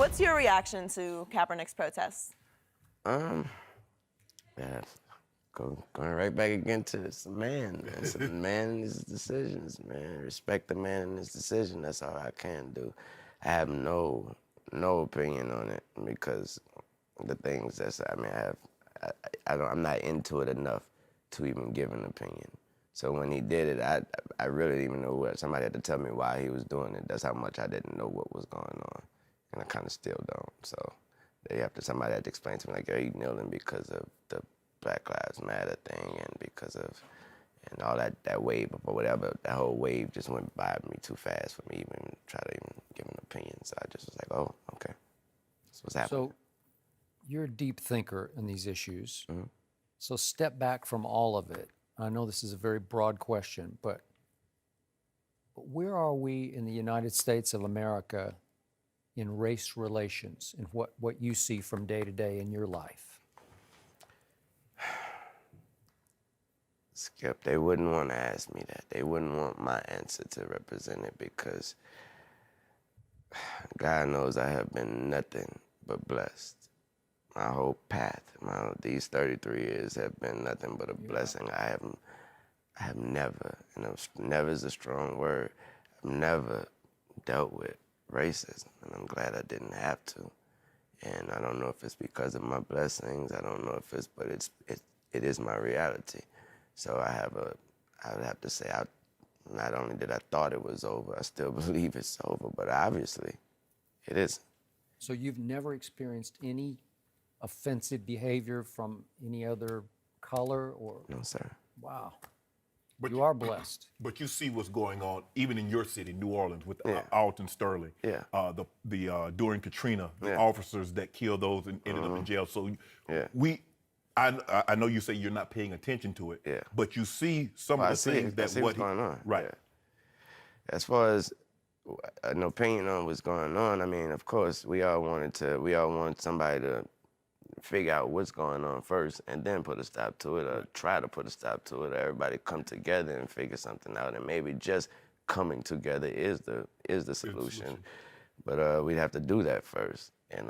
What's your reaction to Kaepernick's protests? Yeah, going right back again to it's a man. It's a man and his decisions, man. Respect the man and his decision. That's all I can do. I have no opinion on it because the things I'm not into it enough to even give an opinion. So when he did it, I really didn't even know what. Somebody had to tell me why he was doing it. That's how much I didn't know what was going on, and I kind of still don't. So somebody had to explain to me like, "Are you kneeling because of the Black Lives Matter thing and because of and all that wave or whatever? That whole wave just went by me too fast for me even try to even give an opinion. So I just was like, oh, okay, that's what's happening." So you're a deep thinker in these issues. Mm-hmm. So step back from all of it. I know this is a very broad question, but where are we in the United States of America in race relations and what you see from day to day in your life? Skip, they wouldn't want to ask me that. They wouldn't want my answer to represent it because God knows I have been nothing but blessed. My whole path, these 33 years have been nothing but a blessing. I have never, never is a strong word, I've never dealt with racism, and I'm glad I didn't have to. And I don't know if it's because of my blessings, I don't know if it's, but it is my reality. So I would have to say, not only did I thought it was over, I still believe it's over, but obviously it isn't. So you've never experienced any offensive behavior from any other color or? No, sir. Wow. But you are blessed. But you see what's going on, even in your city, New Orleans, with Yeah. Alton Sterling. Yeah. During Katrina, the Yeah. officers that killed those and ended up in jail. So Yeah. I know you say you're not paying attention to it. Yeah. But you see some Well, of the things I see what's going on. Right. Yeah. As far as an opinion on what's going on, I mean, of course, we all want somebody to figure out what's going on first and then put a stop to it, or try to put a stop to it, or everybody come together and figure something out, and maybe just coming together is the solution. But we'd have to do that first. And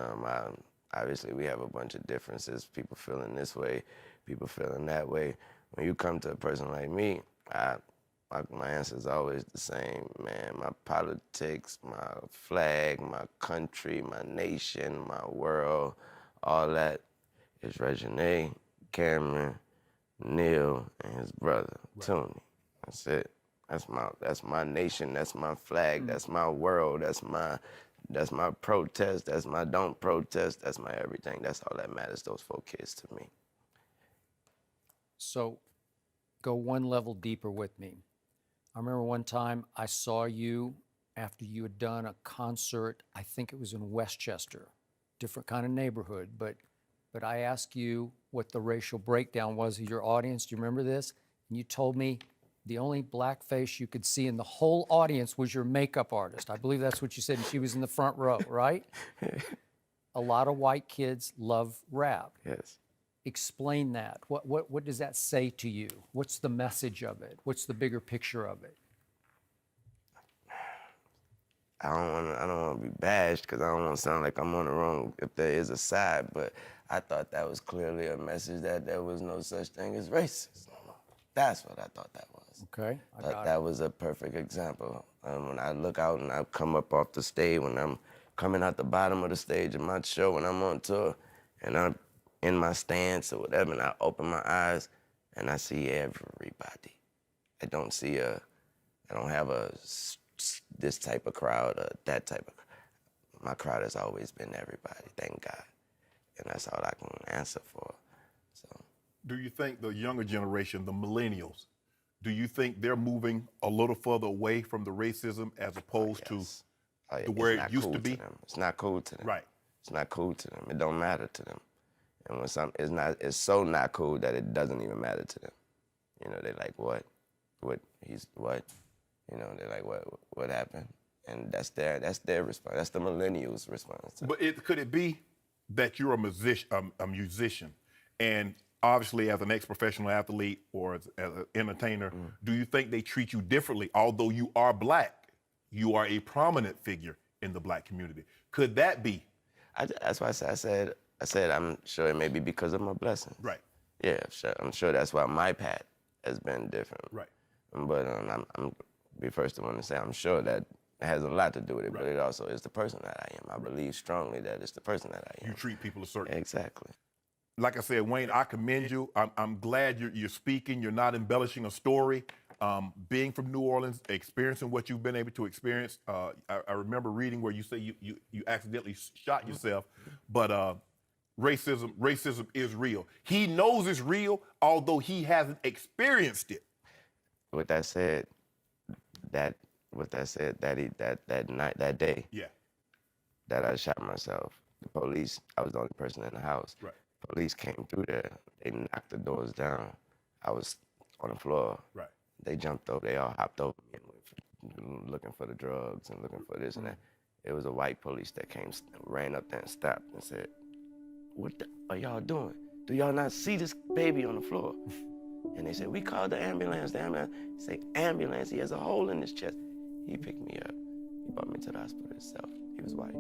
obviously we have a bunch of differences, people feeling this way, people feeling that way. When you come to a person like me, my answer is always the same, man. My politics, my flag, my country, my nation, my world, all that is Reginae, Cameron, Neil, and his brother, Tony. That's it. That's my nation, that's my flag, that's my world, that's my protest, that's my don't protest, that's my everything. That's all that matters, those 4 kids to me. So go one level deeper with me. I remember one time I saw you after you had done a concert, I think it was in Westchester, different kind of neighborhood, but I asked you what the racial breakdown was of your audience. Do you remember this? And you told me the only black face you could see in the whole audience was your makeup artist. I believe that's what you said, and she was in the front row, right? A lot of white kids love rap. Yes. Explain that. What does that say to you? What's the message of it? What's the bigger picture of it? I don't want to be bashed because I don't want to sound like I'm on the wrong if there is a side, but I thought that was clearly a message that there was no such thing as racism. That's what I thought that was. Okay, I got That was a perfect example. When I look out and I come up off the stage, when I'm coming out the bottom of the stage of my show, when I'm on tour, and I'm in my stance or whatever, and I open my eyes and I see everybody. I don't have this type of crowd or that type of crowd. My crowd has always been everybody, thank God. And that's all I can answer for. So. Do you think the younger generation, the millennials, do you think they're moving a little further away from the racism as opposed to where it used to be? It's not cool to them. Right. It's not cool to them. It don't matter to them. And when it's so not cool that it doesn't even matter to them. They're like, what? He's what? They're like, what happened? And that's their response. That's the millennials' response. But could it be that you're a musician, and obviously as an ex-professional athlete or as an entertainer, do you think they treat you differently? Although you are black, you are a prominent figure in the black community. Could that be That's why I said I'm sure it may be because of my blessings. Right. Yeah, I'm sure that's why my path has been different. Right. But I'm be first to want to say I'm sure that it has a lot to do with it, but Right. it also is the person that I am. I believe strongly that it's the person that I am. You treat people a certain. Exactly. Like I said, Wayne, I commend you. I'm glad you're speaking. You're not embellishing a story. Being from New Orleans, experiencing what you've been able to experience. I remember reading where you say you accidentally shot yourself, but racism is real. He knows it's real, although he hasn't experienced it. With that said, that night, that day Yeah. that I shot myself, the police, I was the only person in the house. Right. Police came through there. They knocked the doors down. I was on the floor. Right. They jumped over. They all hopped over me and went looking for the drugs and looking for this and that. It was a white police that came, ran up there and stopped and said, "What the are y'all doing? Do y'all not see this baby on the floor?" And they said, "We called the ambulance. The ambulance." He said, "Ambulance, he has a hole in his chest." He picked me up. He brought me to the hospital himself. He was white.